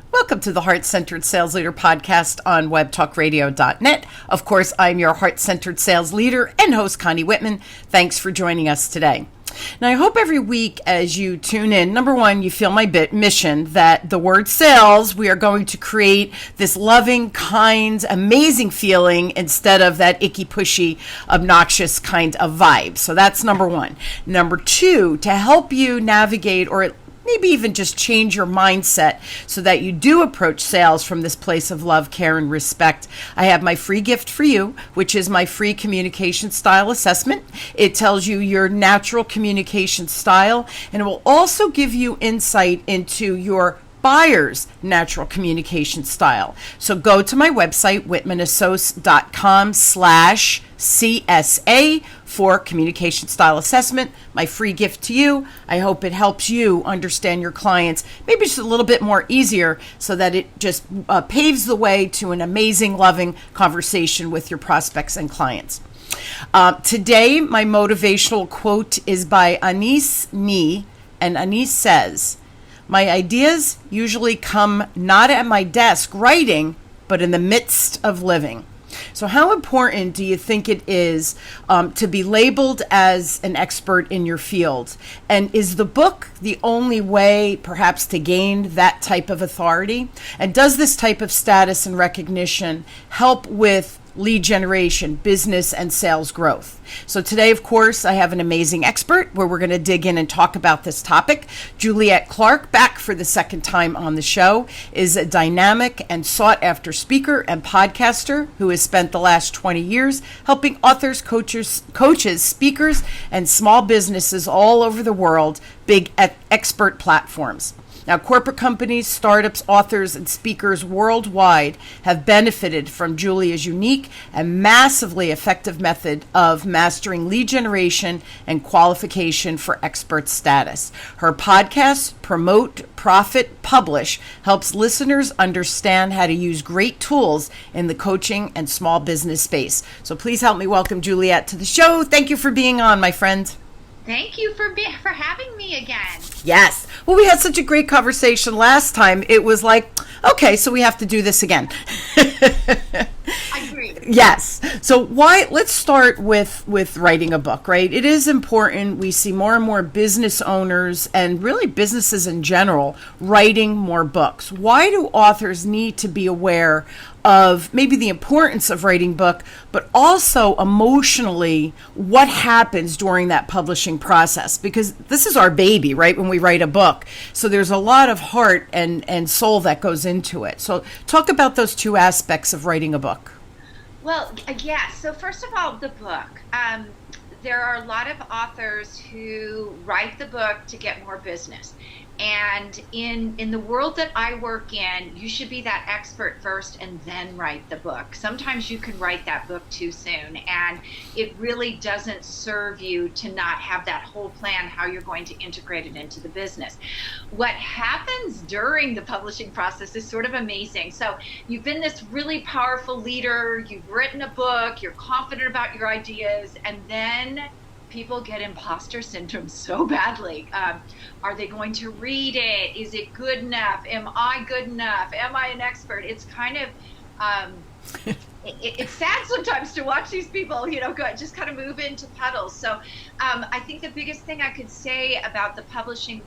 Welcome to the Heart-Centered Sales Leader podcast on webtalkradio.net. Of course, I'm your Heart-Centered Sales Leader and host, Connie Whitman. Thanks for joining us today. Now, I hope every week as you tune in, number one, you feel my mission that the word sales, we are going to create this loving, kind, amazing feeling instead of that icky, pushy, obnoxious kind of vibe. So that's number one. Number two, to help you navigate or maybe even just change your mindset so that you do approach sales from this place of love, care, and respect. I have my free gift for you, which is my free communication style assessment. It tells you your natural communication style, and it will also give you insight into your buyer's natural communication style. So go to my website, whitmanassociates.com/CSA for communication style assessment, my free gift to you. I hope it helps you understand your clients maybe just a little bit more easier so that it just paves the way to an amazing, loving conversation with your prospects and clients. Today, my motivational quote is by Anais Nin, and Anais says, "My ideas usually come not at my desk writing, but in the midst of living." So how important do you think it is to be labeled as an expert in your field? And is the book the only way perhaps to gain that type of authority? And does this type of status and recognition help with lead generation, business, and sales growth? So today, of course, I have an amazing expert where we're going to dig in and talk about this topic. Juliet Clark, back for the second time on the show, is a dynamic and sought-after speaker and podcaster who has spent the last 20 years helping authors, coaches, speakers, and small businesses all over the world, big expert platforms. Now, corporate companies, startups, authors, and speakers worldwide have benefited from Julia's unique and massively effective method of mastering lead generation and qualification for expert status. Her podcast, Promote, Profit, Publish, helps listeners understand how to use great tools in the coaching and small business space. So please help me welcome Juliet to the show. Thank you for being on, my friend. Thank you for having me again. Yes. Well, we had such a great conversation last time. It was like, okay, so we have to do this again. I agree. Yes. So let's start with writing a book, right? It is important. We see more and more business owners and really businesses in general writing more books. Why do authors need to be aware of maybe the importance of writing book, but also emotionally what happens during that publishing process? Because this is our baby, right, when we write a book. So there's a lot of heart and soul that goes into it. So talk about those two aspects of writing a book. Well, yeah. So first of all, the book. There are a lot of authors who write the book to get more business. And in the world that I work in, you should be that expert first and then write the book. Sometimes you can write that book too soon, and it really doesn't serve you to not have that whole plan how you're going to integrate it into the business. What happens during the publishing process is sort of amazing. So you've been this really powerful leader, you've written a book, you're confident about your ideas, and then people get imposter syndrome so badly. Are they going to read it? Is it good enough? Am I good enough? Am I an expert? It's kind of, it's sad sometimes to watch these people, just kind of move into puddles. So I think the biggest thing I could say about that publishing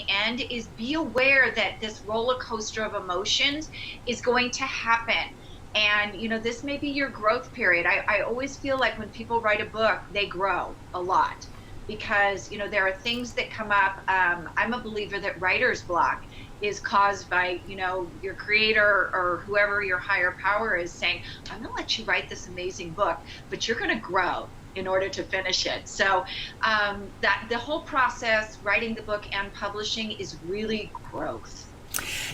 end is be aware that this roller coaster of emotions is going to happen. And, this may be your growth period. I always feel like when people write a book, they grow a lot because, there are things that come up. I'm a believer that writer's block is caused by, your creator or whoever your higher power is saying, I'm going to let you write this amazing book, but you're going to grow in order to finish it. So that the whole process, writing the book and publishing, is really growth.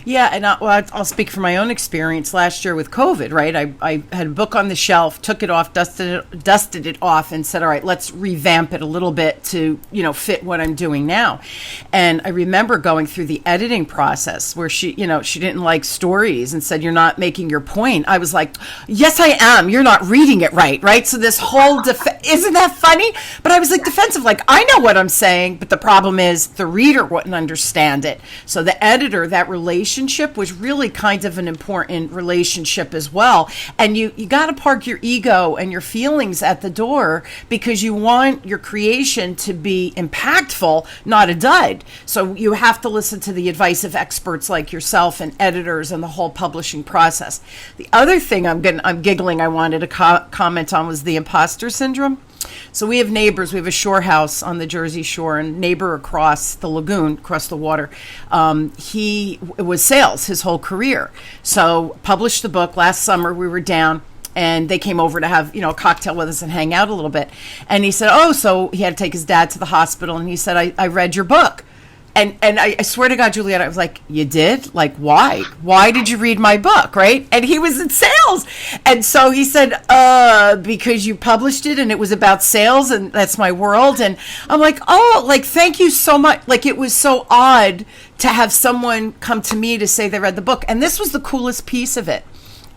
Yeah, and I'll speak from my own experience last year with COVID, right? I had a book on the shelf, took it off, dusted it off, and said, all right, let's revamp it a little bit to, fit what I'm doing now. And I remember going through the editing process where she didn't like stories and said, you're not making your point. I was like, yes, I am. You're not reading it right? So this whole, isn't that funny? But I was like defensive, like, I know what I'm saying, but the problem is the reader wouldn't understand it. So the editor, that relationship relationship was really kind of an important relationship as well. And you got to park your ego and your feelings at the door, because you want your creation to be impactful, not a dud. So you have to listen to the advice of experts like yourself and editors and the whole publishing process. The other thing I'm giggling, I wanted to comment on was the imposter syndrome. So we have neighbors. We have a shore house on the Jersey Shore, and neighbor across the lagoon, across the water, he was sales his whole career. So published the book last summer. We were down, and they came over to have, a cocktail with us and hang out a little bit. And he said, so he had to take his dad to the hospital, and he said, I read your book. And I swear to God, Juliet, I was like, you did? Like, why? Why did you read my book, right? And he was in sales. And so he said, because you published it and it was about sales and that's my world. And I'm like, thank you so much. Like, it was so odd to have someone come to me to say they read the book. And this was the coolest piece of it.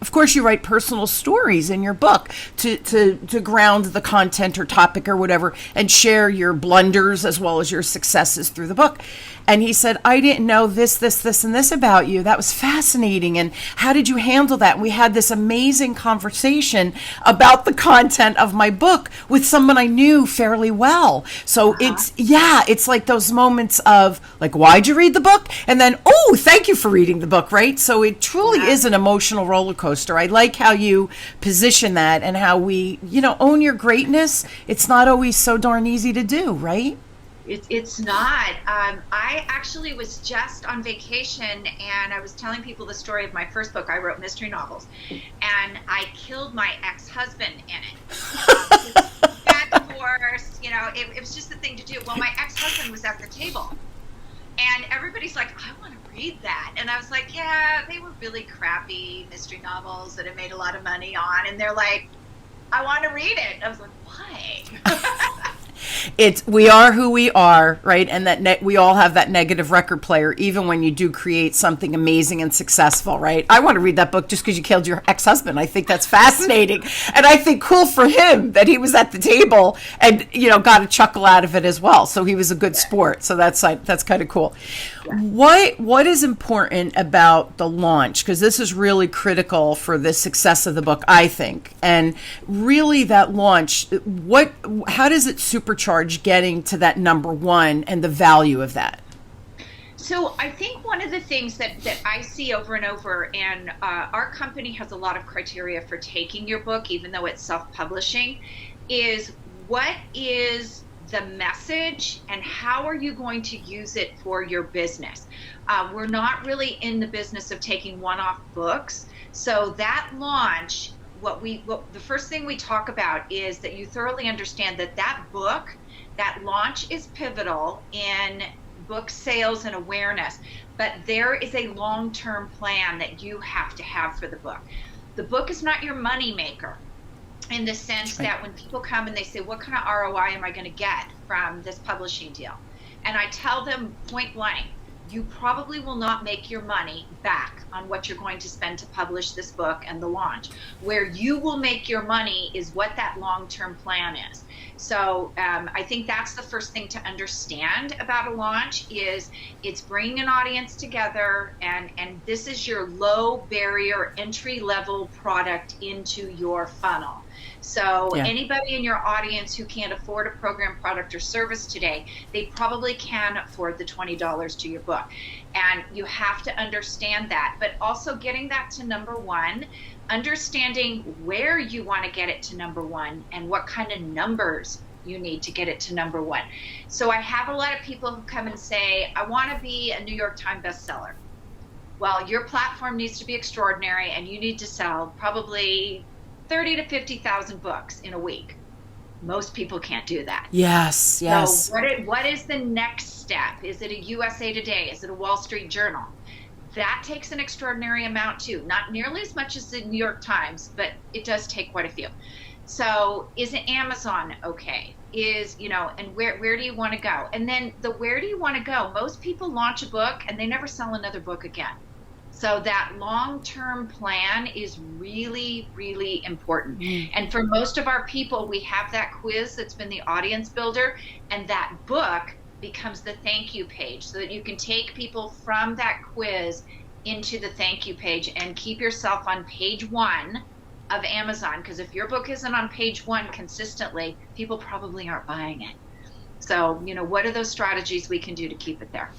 Of course, you write personal stories in your book to ground the content or topic or whatever, and share your blunders as well as your successes through the book. And he said, I didn't know this, and this about you. That was fascinating. And how did you handle that? And we had this amazing conversation about the content of my book with someone I knew fairly well. So it's like those moments of like, why'd you read the book? And then, thank you for reading the book, right? So it truly is an emotional roller coaster. I like how you position that and how we, own your greatness. It's not always so darn easy to do, right? It's not. I actually was just on vacation, and I was telling people the story of my first book. I wrote mystery novels, and I killed my ex-husband in it. Got divorced, it was just the thing to do. Well, my ex-husband was at the table, and everybody's like, I want to read that. And I was like, yeah, they were really crappy mystery novels that I made a lot of money on. And they're like, I want to read it. I was like, why? We are who we are, right? And that we all have that negative record player, even when you do create something amazing and successful, right? I want to read that book just because you killed your ex-husband. I think that's fascinating. And I think cool for him that he was at the table and, got a chuckle out of it as well. So he was a good sport. So that's kind of cool. Yeah. What is important about the launch? Because this is really critical for the success of the book, I think. And really that launch, how does it supercharge getting to that number one and the value of that? So I think one of the things that I see over and over, and our company has a lot of criteria for taking your book, even though it's self-publishing, is what is the message and how are you going to use it for your business? We're not really in the business of taking one-off books. So that launch, the first thing we talk about is that you thoroughly understand that book, that launch is pivotal in book sales and awareness, but there is a long-term plan that you have to have for the book. The book is not your money maker, in the sense that when people come and they say, what kind of ROI am I going to get from this publishing deal? And I tell them point blank, you probably will not make your money back on what you're going to spend to publish this book and the launch. Where you will make your money is what that long-term plan is. So I think that's the first thing to understand about a launch is it's bringing an audience together, and this is your low barrier entry level product into your funnel. So anybody in your audience who can't afford a program, product, or service today, they probably can afford the $20 to your book. And you have to understand that. But also getting that to number one, understanding where you want to get it to number one and what kind of numbers you need to get it to number one. So I have a lot of people who come and say, I want to be a New York Times bestseller. Well, your platform needs to be extraordinary, and you need to sell probably 30 to 50,000 books in a week. Most people can't do that. Yes. So what is the next step? Is it a USA Today? Is it a Wall Street Journal? That takes an extraordinary amount too. Not nearly as much as the New York Times, but it does take quite a few. So is it Amazon okay? And where do you want to go? And then where do you want to go? Most people launch a book and they never sell another book again. So that long-term plan is really, really important. And for most of our people, we have that quiz that's been the audience builder, and that book becomes the thank you page so that you can take people from that quiz into the thank you page and keep yourself on page 1 of Amazon, because if your book isn't on page 1 consistently, people probably aren't buying it. So, what are those strategies we can do to keep it there?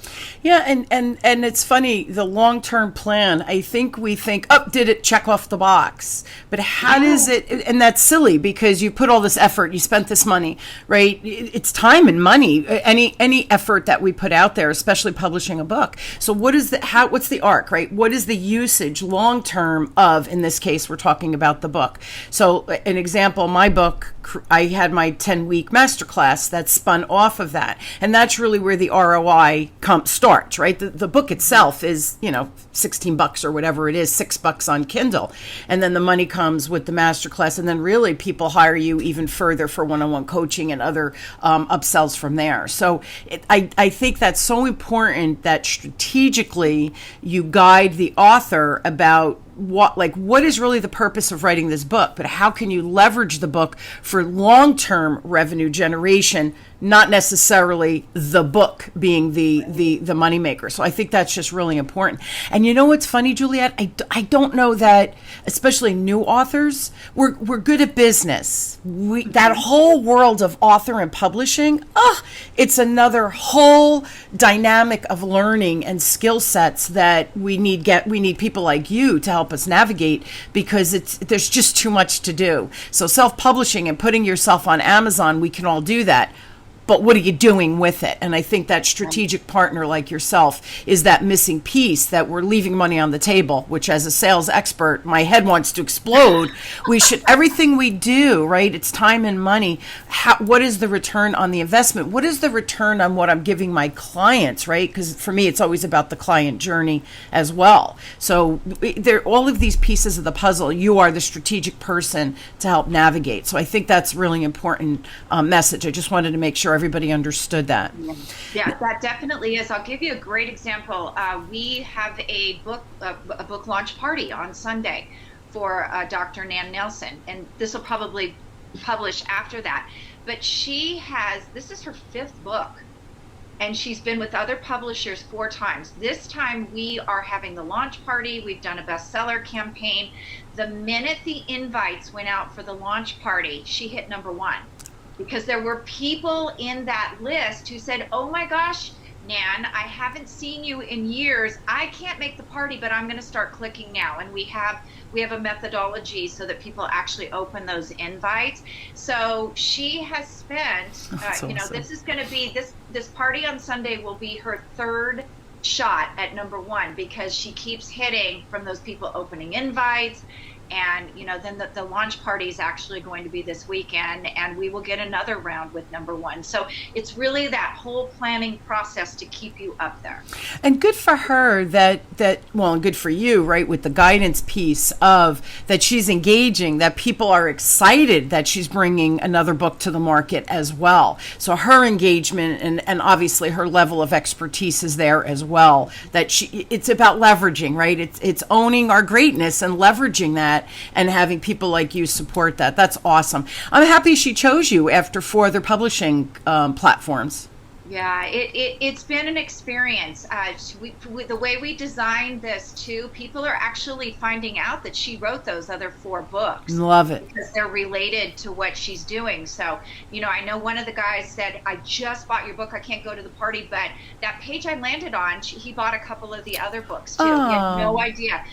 Yeah, and it's funny, the long-term plan, I think we think, oh, did it, check off the box. But how does it, and that's silly because you put all this effort, you spent this money, right? It's time and money, any effort that we put out there, especially publishing a book. So what's the arc, right? What is the usage long-term of, in this case, we're talking about the book. So an example, my book, I had my 10-week masterclass that spun off of that. And that's really where the ROI starts, right? The book itself is, $16 or whatever it is, $6 on Kindle. And then the money comes with the masterclass. And then really people hire you even further for one-on-one coaching and other upsells from there. So I think that's so important that strategically you guide the author about what is really the purpose of writing this book, but how can you leverage the book for long-term revenue generation, not necessarily the book being the moneymaker. So I think that's just really important. And you know what's funny, Juliet? I don't know that, especially new authors, we're good at business. That whole world of author and publishing, it's another whole dynamic of learning and skill sets that we need people like you to help us navigate, because there's just too much to do. So self-publishing and putting yourself on Amazon, we can all do that. But what are you doing with it? And I think that strategic partner like yourself is that missing piece that we're leaving money on the table, which as a sales expert, my head wants to explode. Everything we do, right? It's time and money. What is the return on the investment? What is the return on what I'm giving my clients, right? Because for me, it's always about the client journey as well. So all of these pieces of the puzzle, you are the strategic person to help navigate. So I think that's really important message. I just wanted to make sure everybody understood that. Yeah, that definitely is. I'll give you a great example. We have a book launch party on Sunday for Dr. Nan Nelson, and this will probably publish after that. But this is her 5th book, and she's been with other publishers 4 times. This time we are having the launch party. We've done a bestseller campaign. The minute the invites went out for the launch party, she hit number 1. Because there were people in that list who said, oh my gosh, Nan, I haven't seen you in years. I can't make the party, but I'm going to start clicking now. And we have a methodology so that people actually open those invites. So she has spent, awesome. This is going to be, this party on Sunday will be her 3rd shot at number 1, because she keeps hitting from those people opening invites. And, then the launch party is actually going to be this weekend, and we will get another round with number 1. So it's really that whole planning process to keep you up there. And good for her and good for you, right, with the guidance piece of that she's engaging, that people are excited that she's bringing another book to the market as well. So her engagement and obviously her level of expertise is there as well. It's about leveraging, right? It's owning our greatness and leveraging that, and having people like you support that. That's awesome. I'm happy she chose you after 4 other publishing platforms. Yeah, it's been an experience. The way we designed this too, people are actually finding out that she wrote those other 4 books. Love it. Because they're related to what she's doing. So, I know one of the guys said, I just bought your book. I can't go to the party. But that page I landed on, he bought a couple of the other books too. Oh. He had no idea.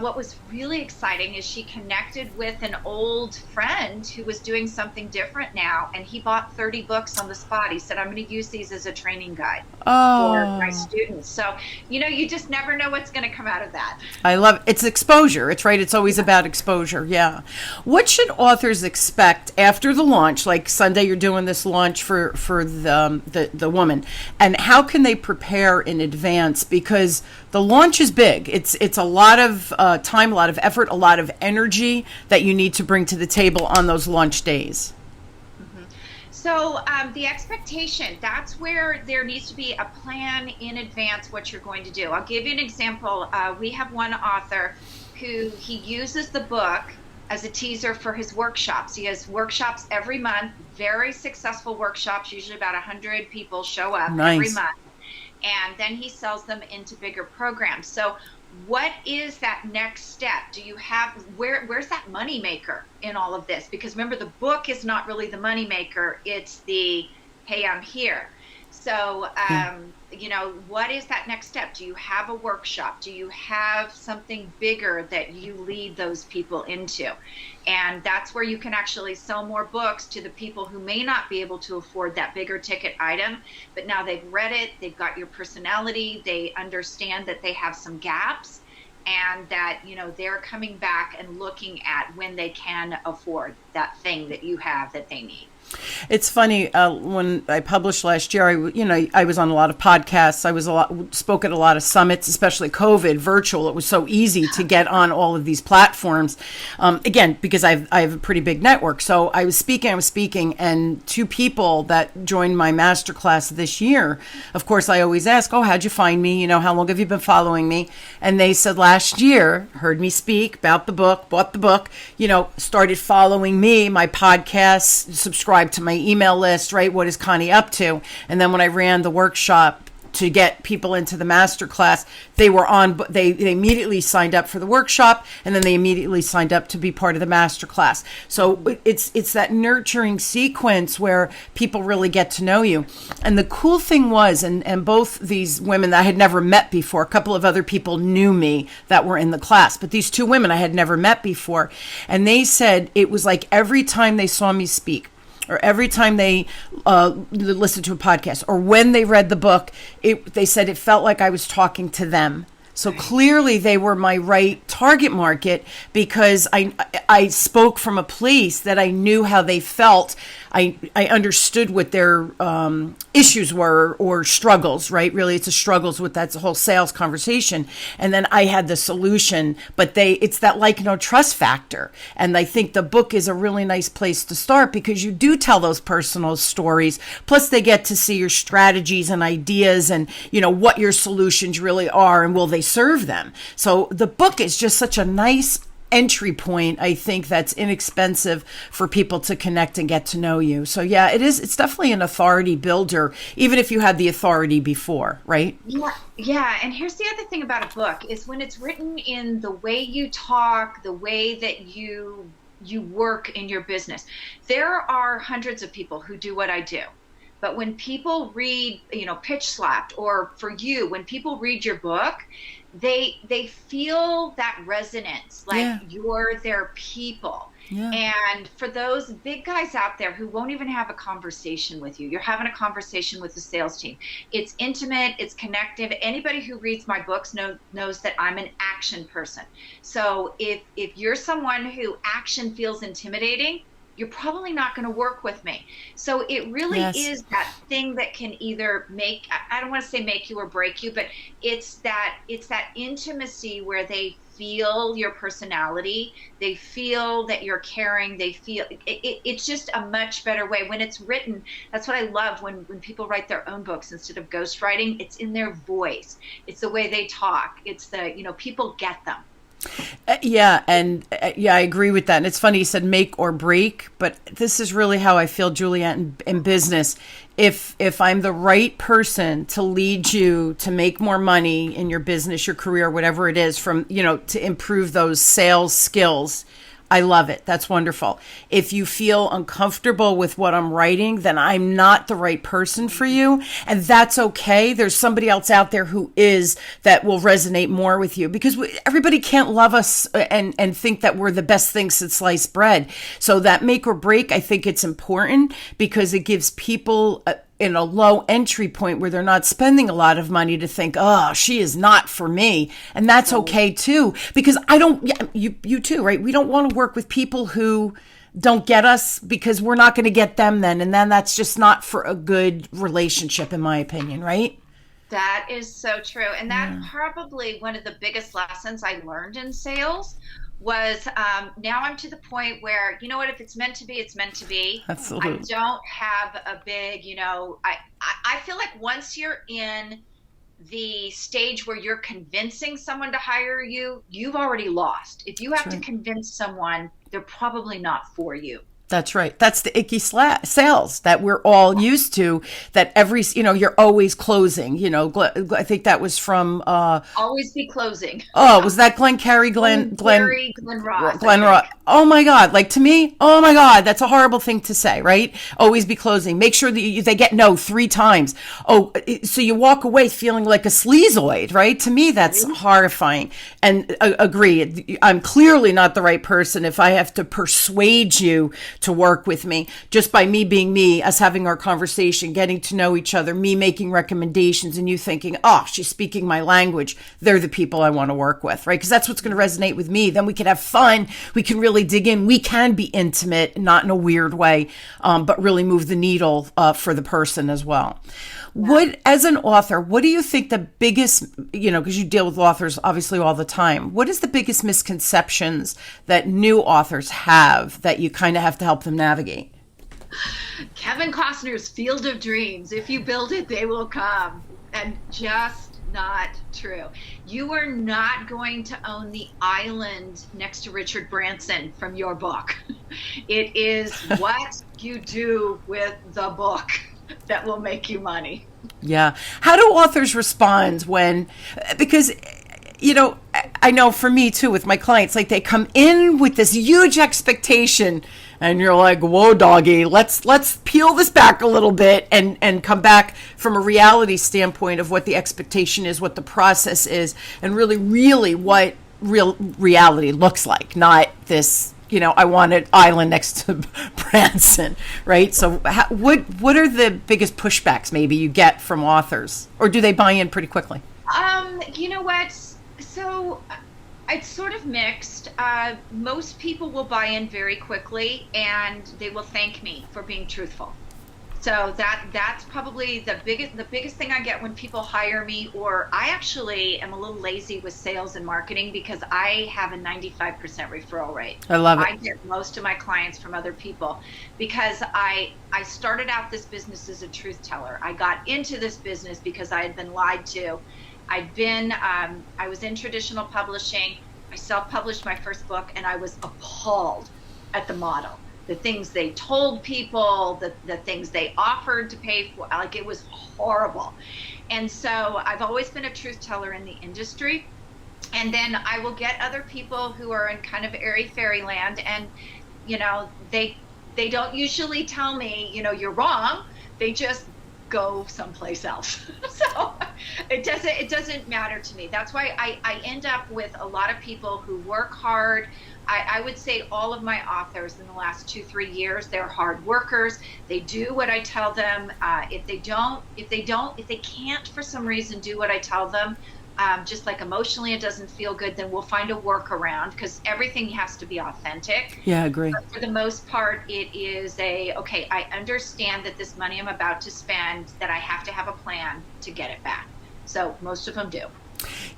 What was really exciting is she connected with an old friend who was doing something different now, and he bought 30 books on the spot. He said, I'm going to use these as a training guide for my students. So, you just never know what's going to come out of that. I love it. It's exposure. It's right. It's always about exposure. Yeah. What should authors expect after the launch? Like Sunday, you're doing this launch for the woman. And how can they prepare in advance? Because the launch is big. It's a lot of time, a lot of effort, a lot of energy that you need to bring to the table on those launch days. Mm-hmm. So the expectation, that's where there needs to be a plan in advance what you're going to do. I'll give you an example. We have one author who he uses the book as a teaser for his workshops. He has workshops every month, very successful workshops, usually about 100 people show up every month. And then he sells them into bigger programs. So what is that next step? Do you have, where's that money maker in all of this? Because remember, the book is not really the money maker, it's the, hey, I'm here. So what is that next step? Do you have a workshop? Do you have something bigger that you lead those people into? And that's where you can actually sell more books to the people who may not be able to afford that bigger ticket item, but now they've read it, they've got your personality, they understand that they have some gaps, and that they're coming back and looking at when they can afford that thing that you have that they need. It's funny, when I published last year, I was on a lot of podcasts. Spoke at a lot of summits, especially COVID, virtual. It was so easy to get on all of these platforms. Again, because I have a pretty big network. So I was speaking, and two people that joined my masterclass this year, of course, I always ask, oh, how'd you find me? How long have you been following me? And they said last year, heard me speak about the book, bought the book, started following me, my podcast, subscribed to my email list, right? What is Connie up to? And then when I ran the workshop to get people into the masterclass, they immediately signed up for the workshop, and then they immediately signed up to be part of the masterclass. So it's that nurturing sequence where people really get to know you. And the cool thing was, and both these women that I had never met before, a couple of other people knew me that were in the class, but these two women I had never met before. And they said it was like every time they saw me speak, or every time they listened to a podcast, or when they read the book, they said it felt like I was talking to them. So clearly they were my right target market, because I spoke from a place that I knew how they felt. I understood what their issues were, or struggles, right? Really, it's a struggles with that whole sales conversation. And then I had the solution, but it's that like, no trust factor. And I think the book is a really nice place to start, because you do tell those personal stories. Plus they get to see your strategies and ideas, and, what your solutions really are, and will they serve them? So the book is just such a nice entry point, I think, that's inexpensive for people to connect and get to know you. So yeah, it's definitely an authority builder, even if you had the authority before, right? Yeah. And here's the other thing about a book is when it's written in the way you talk, the way that you work in your business. There are hundreds of people who do what I do. But when people read, Pitch Slapped, or for you, when people read your book, they feel that resonance, like you're their people. Yeah. And for those big guys out there who won't even have a conversation with you, you're having a conversation with the sales team. It's intimate, it's connective. Anybody who reads my books knows that I'm an action person. So if you're someone who action feels intimidating, you're probably not going to work with me. So it really is that thing that can either make, I don't want to say make you or break you, but it's that intimacy where they feel your personality, they feel that you're caring, they feel, it's just a much better way. When it's written, that's what I love when people write their own books instead of ghostwriting, it's in their voice. It's the way they talk. It's the, people get them. I agree with that. And it's funny you said make or break, but this is really how I feel, Juliet, in business. If I'm the right person to lead you to make more money in your business, your career, whatever it is, from, to improve those sales skills, I love it. That's wonderful. If you feel uncomfortable with what I'm writing, then I'm not the right person for you. And that's okay. There's somebody else out there who is, that will resonate more with you, because everybody can't love us and think that we're the best thing since sliced bread. So that make or break, I think it's important, because it gives people in a low entry point where they're not spending a lot of money to think, oh, she is not for me. And that's okay too, because you too, right? We don't want to work with people who don't get us, because we're not going to get them then. And then that's just not for a good relationship, in my opinion, right? That is so true. And that probably one of the biggest lessons I learned in sales was now I'm to the point where, if it's meant to be, it's meant to be. Absolutely. I don't have a big, I feel like once you're in the stage where you're convincing someone to hire you, you've already lost. If you have to convince someone, they're probably not for you. That's right. That's the icky sales that we're all used to, that every, you're always closing, I think that was from, Always be closing. oh, was that Glenn Carey, Glenn Ross. Glenn Ross? Oh my God. Like, to me, oh my God, that's a horrible thing to say, right? Always be closing. Make sure that they get no 3 times. Oh, so you walk away feeling like a sleazoid, right? To me, that's horrifying. And agree. I'm clearly not the right person if I have to persuade you to work with me just by me being me, us having our conversation, getting to know each other, me making recommendations, and you thinking, oh, she's speaking my language. They're the people I want to work with, right? Because that's what's going to resonate with me. Then we can have fun. We can really dig in. We can be intimate, not in a weird way, but really move the needle for the person as well. Yeah. As an author, what do you think the biggest, because you deal with authors obviously all the time, what is the biggest misconceptions that new authors have that you kind of have to help them navigate? Kevin Costner's Field of Dreams. If you build it, they will come. And just not true. You are not going to own the island next to Richard Branson from your book. It is what you do with the book that will make you money. Yeah. How do authors respond because I know for me too, with my clients, like they come in with this huge expectation and you're like, whoa, doggy, let's peel this back a little bit and come back from a reality standpoint of what the expectation is, what the process is, and really what real reality looks like, not this, I want an island next to Branson, right? So what are the biggest pushbacks maybe you get from authors, or do they buy in pretty quickly? You know what? So it's sort of mixed. Most people will buy in very quickly, and they will thank me for being truthful. So that's probably the biggest thing I get when people hire me. Or I actually am a little lazy with sales and marketing because I have a 95% referral rate. I love it. I get most of my clients from other people because I started out this business as a truth teller. I got into this business because I had been lied to. I was in traditional publishing. I self-published my first book, and I was appalled at the model. The things they told people, the things they offered to pay for, like it was horrible. And so I've always been a truth teller in the industry. And then I will get other people who are in kind of airy fairyland, and they don't usually tell me, you're wrong. They just go someplace else. So it doesn't matter to me. That's why I end up with a lot of people who work hard. I would say all of my authors in the last 2-3 years, they're hard workers. They do what I tell them. If they can't for some reason do what I tell them, just like emotionally it doesn't feel good, then we'll find a workaround, because everything has to be authentic. Yeah, I agree. But for the most part, it is okay, I understand that this money I'm about to spend, that I have to have a plan to get it back. So most of them do.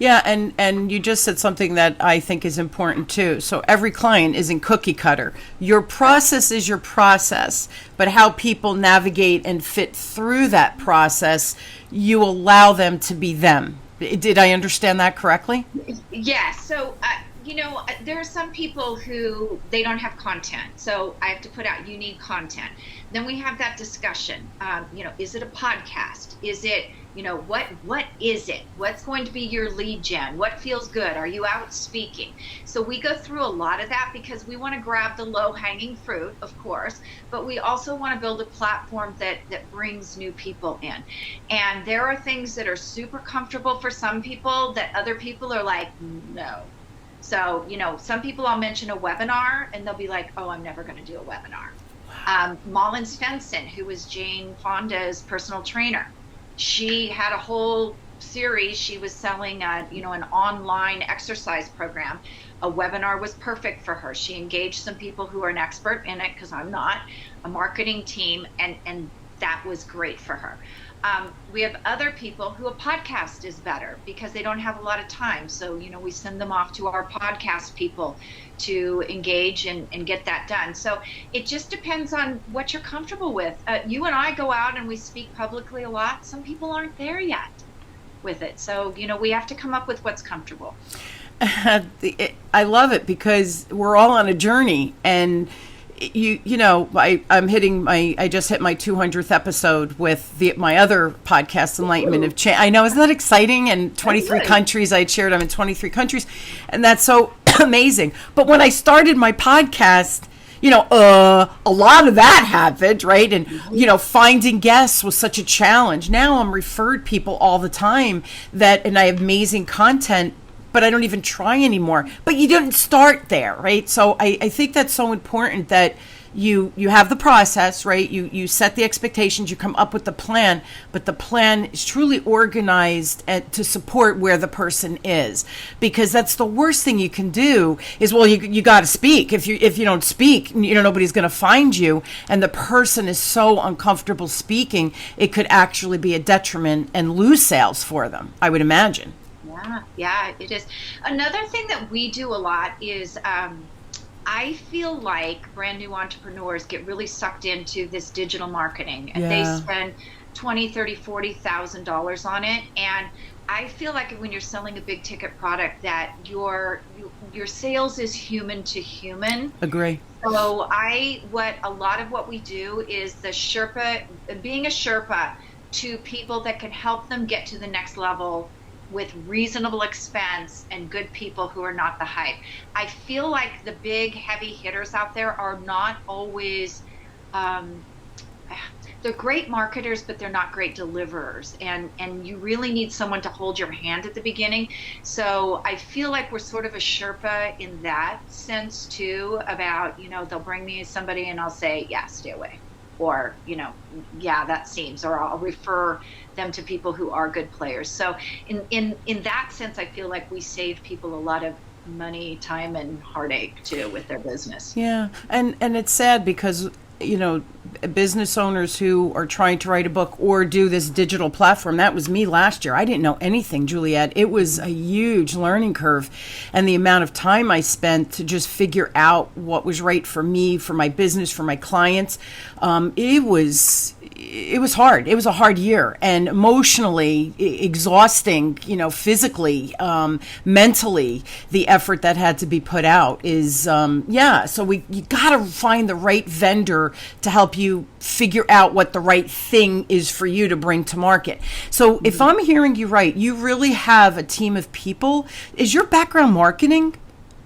Yeah, and you just said something that I think is important too. So every client isn't cookie cutter. Your process is your process, but how people navigate and fit through that process, you allow them to be them. Did I understand that correctly? Yes. So, there are some people who they don't have content. So I have to put out, you need content. Then we have that discussion. Is it a podcast? Is it, what is it? What's going to be your lead gen? What feels good? Are you out speaking? So we go through a lot of that because we want to grab the low hanging fruit, of course, but we also want to build a platform that brings new people in. And there are things that are super comfortable for some people that other people are like, no. So, some people, I'll mention a webinar and they'll be like, oh, I'm never going to do a webinar. Malin Svensson, who was Jane Fonda's personal trainer, she had a whole series. She was selling an online exercise program. A webinar was perfect for her. She engaged some people who are an expert in it, because I'm not, a marketing team, and that was great for her. We have other people who a podcast is better because they don't have a lot of time. So, we send them off to our podcast people to engage and get that done. So it just depends on what you're comfortable with. You and I go out and we speak publicly a lot. Some people aren't there yet with it. So, we have to come up with what's comfortable. I love it because we're all on a journey, and I just hit my 200th episode with my other podcast, Enlightenment of Change. I know, isn't that exciting? And 23 countries, I shared them in 23 countries. And that's so amazing. But when I started my podcast, a lot of that happened, right? And, finding guests was such a challenge. Now I'm referred people all the time and I have amazing content, but I don't even try anymore. But you didn't start there, right? So I think that's so important that you have the process, right? You set the expectations, you come up with the plan, but the plan is truly organized to support where the person is, because that's the worst thing you can do is, well, you got to speak. If you don't speak, nobody's going to find you, and the person is so uncomfortable speaking, it could actually be a detriment and lose sales for them, I would imagine. Yeah, it is. Another thing that we do a lot is I feel like brand new entrepreneurs get really sucked into this digital marketing, and they spend $20,000, $30,000, $40,000 on it. And I feel like when you're selling a big ticket product, that your sales is human to human. Agree. So a lot of what we do is being a Sherpa to people that can help them get to the next level with reasonable expense and good people who are not the hype. I feel like the big heavy hitters out there are not always, they're great marketers, but they're not great deliverers. And you really need someone to hold your hand at the beginning. So I feel like we're sort of a Sherpa in that sense too, about, they'll bring me somebody and I'll say, yeah, stay away. Or, yeah, that seems, or I'll refer them to people who are good players. So in that sense, I feel like we save people a lot of money, time, and heartache too with their business. Yeah. And it's sad because, business owners who are trying to write a book or do this digital platform, that was me last year. I didn't know anything, Juliet. It was a huge learning curve, and the amount of time I spent to just figure out what was right for me, for my business, for my clients. It was hard. It was a hard year, and emotionally exhausting, physically, mentally, the effort that had to be put out is, so you got to find the right vendor to help you figure out what the right thing is for you to bring to market. So if I'm hearing you right, you really have a team of people. Is your background marketing?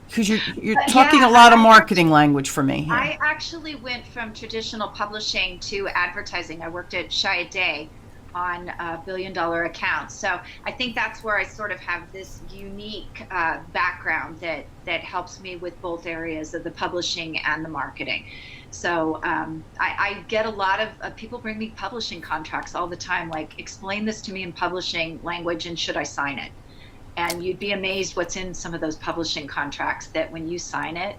Because you're talking a lot of marketing language for me. I actually went from traditional publishing to advertising. I worked at Day on billion-dollar accounts. So I think that's where I sort of have this unique background that helps me with both areas of the publishing and the marketing. So I get a lot of people bring me publishing contracts all the time, like, explain this to me in publishing language and should I sign it? And you'd be amazed what's in some of those publishing contracts, that when you sign it,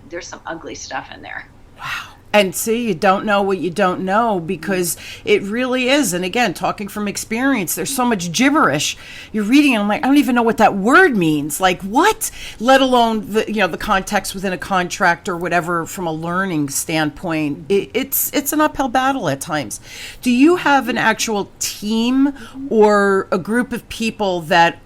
there's some ugly stuff in there. Wow. And see, you don't know what you don't know, because it really is. And again, talking from experience, there's so much gibberish. You're reading and I'm like, I don't even know what that word means. Like, what? Let alone the context within a contract or whatever from a learning standpoint. It's an uphill battle at times. Do you have an actual team or a group of people that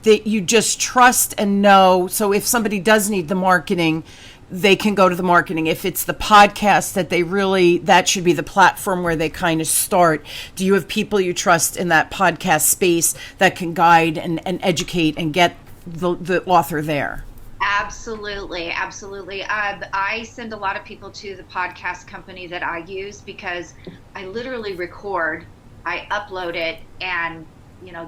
you just trust and know? So if somebody does need the marketing, they can go to the marketing. If it's the podcast that should be the platform where they kind of start. Do you have people you trust in that podcast space that can guide and educate and get the author there? Absolutely. I send a lot of people to the podcast company that I use, because I literally record, I upload it, and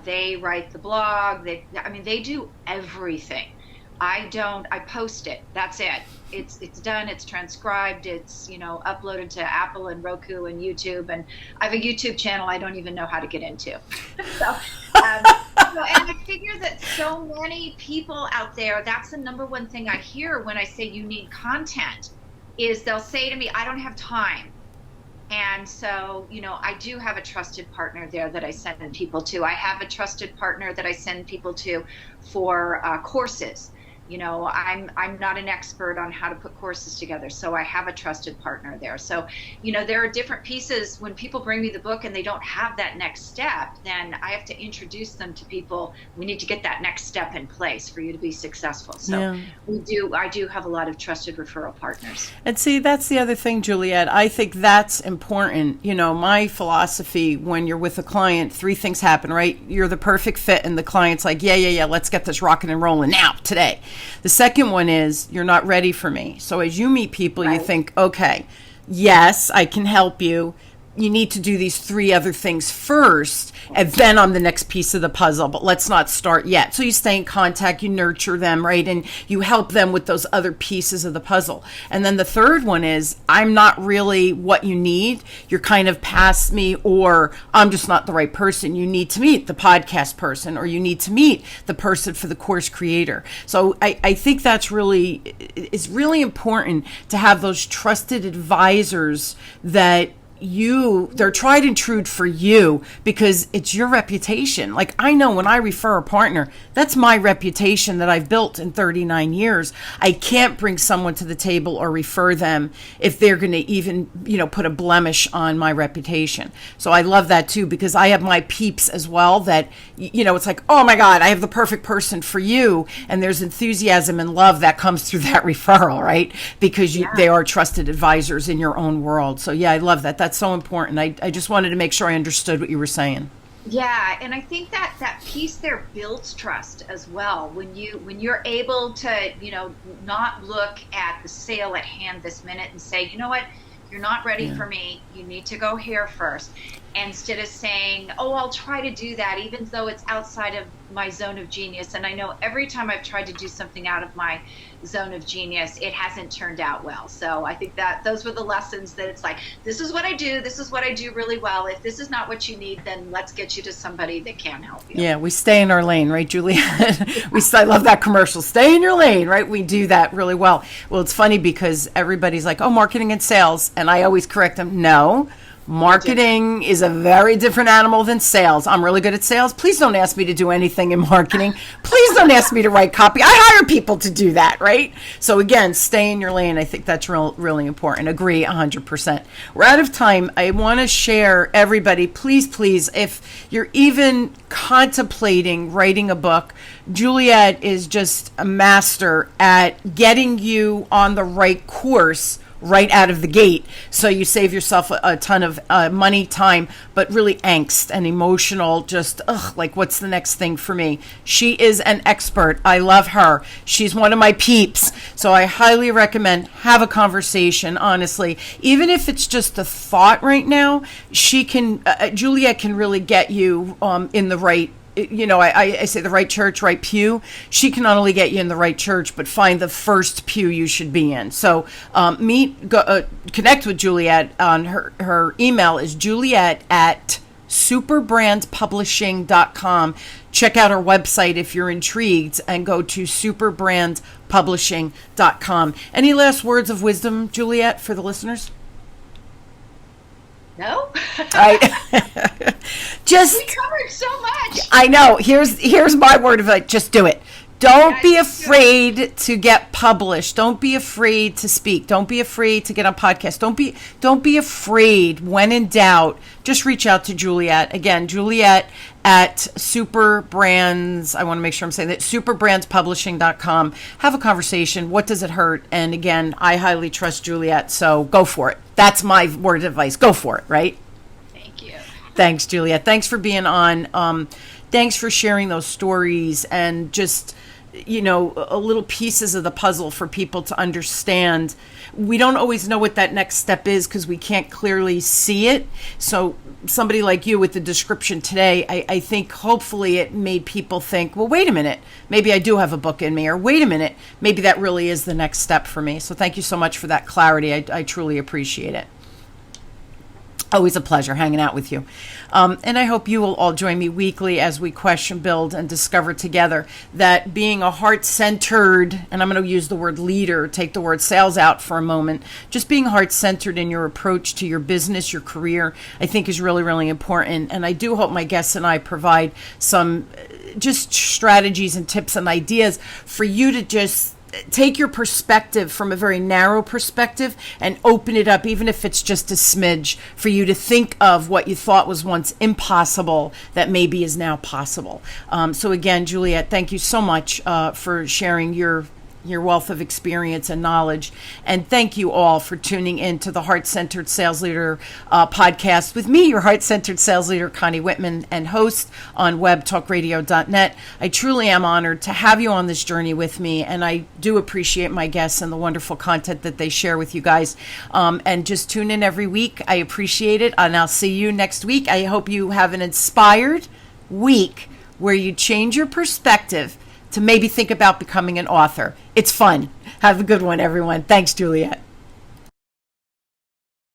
they write the blog. They do everything. I post it. That's it. It's done. It's transcribed. It's, uploaded to Apple and Roku and YouTube. And I have a YouTube channel I don't even know how to get into. And I figure that so many people out there, that's the number one thing I hear when I say you need content, is they'll say to me, I don't have time. And so, I do have a trusted partner there that I send people to. I have a trusted partner that I send people to for courses. I'm not an expert on how to put courses together, so I have a trusted partner there. So, there are different pieces. When people bring me the book and they don't have that next step, then I have to introduce them to people. We need to get that next step in place for you to be successful. So I do have a lot of trusted referral partners. And see, that's the other thing, Juliet. I think that's important. My philosophy when you're with a client, 3 things happen, right? You're the perfect fit and the client's like, yeah, let's get this rocking and rolling now, today. The second one is you're not ready for me. So as you meet people, you think, okay, yes, I can help you. You need to do these 3 other things first, and then on the next piece of the puzzle, but let's not start yet. So you stay in contact, you nurture them, right? And you help them with those other pieces of the puzzle. And then the third one is, I'm not really what you need. You're kind of past me, or I'm just not the right person. You need to meet the podcast person, or you need to meet the person for the course creator. So I think it's really important to have those trusted advisors that they're tried and true for you, because it's your reputation. Like, I know when I refer a partner, that's my reputation that I've built in 39 years. I can't bring someone to the table or refer them if they're going to even, put a blemish on my reputation. So I love that too, because I have my peeps as well that, it's like, oh my God, I have the perfect person for you. And there's enthusiasm and love that comes through that referral, right? Because they are trusted advisors in your own world. So I love that. That's so important. I just wanted to make sure I understood what you were saying. Yeah, and I think that piece there builds trust as well. When you're able to, not look at the sale at hand this minute and say, you know what, you're not ready for me. You need to go here first. Instead of saying, oh, I'll try to do that, even though it's outside of my zone of genius. And I know every time I've tried to do something out of my zone of genius, it hasn't turned out well. So I think that those were the lessons, that it's like, this is what I do. This is what I do really well. If this is not what you need, then let's get you to somebody that can help you. Yeah, we stay in our lane, right, Juliet? I love that commercial. Stay in your lane, right? We do that really well. Well, it's funny because everybody's like, oh, marketing and sales. And I always correct them. No. Marketing is a very different animal than sales. I'm really good at sales. Please don't ask me to do anything in marketing. Please don't ask me to write copy. I hire people to do that, right? So again, stay in your lane. I think that's really important. Agree 100%. We're out of time. I want to share, everybody, please, if you're even contemplating writing a book, Juliet is just a master at getting you on the right course right out of the gate, so you save yourself a ton of money, time, but really angst and emotional, just like, what's the next thing for me? She is an expert. I love her. She's one of my peeps. So I highly recommend, have a conversation, honestly. Even if it's just a thought right now, Juliet can really get you in the right, I say the right church, right pew. She can not only get you in the right church, but find the first pew you should be in. So connect with Juliet. On her email is juliet@superbrandpublishing.com. Check out our website if you're intrigued, and go to superbrandpublishing.com. Any last words of wisdom, Juliet, for the listeners? No. I we covered so much. I know. Here's my word of it. Just do it. Don't be afraid to get published. Don't be afraid to speak. Don't be afraid to get on podcasts. Don't be afraid. When in doubt, just reach out to Juliet. Again, Juliet at Superbrands. I want to make sure I'm saying that, superbrandspublishing.com. Have a conversation. What does it hurt? And again, I highly trust Juliet, so go for it. That's my word of advice. Go for it, right? Thank you. Thanks, Juliet. Thanks for being on. Thanks for sharing those stories and just, a little pieces of the puzzle for people to understand. We don't always know what that next step is because we can't clearly see it. So somebody like you with the description today, I think hopefully it made people think, well, wait a minute, maybe I do have a book in me, or wait a minute, maybe that really is the next step for me. So thank you so much for that clarity. I truly appreciate it. Always a pleasure hanging out with you. And I hope you will all join me weekly as we question, build, and discover together that being a heart-centered, and I'm going to use the word leader, take the word sales out for a moment, just being heart-centered in your approach to your business, your career, I think is really, really important. And I do hope my guests and I provide some just strategies and tips and ideas for you to just take your perspective from a very narrow perspective and open it up, even if it's just a smidge, for you to think of what you thought was once impossible that maybe is now possible. So again, Juliet, thank you so much for sharing your wealth of experience and knowledge. And thank you all for tuning in to the Heart-Centered Sales Leader podcast with me, your Heart-Centered Sales Leader, Connie Whitman, and host on webtalkradio.net. I truly am honored to have you on this journey with me, and I do appreciate my guests and the wonderful content that they share with you guys. And just tune in every week. I appreciate it, and I'll see you next week. I hope you have an inspired week where you change your perspective to maybe think about becoming an author. It's fun. Have a good one, everyone. Thanks, Juliet.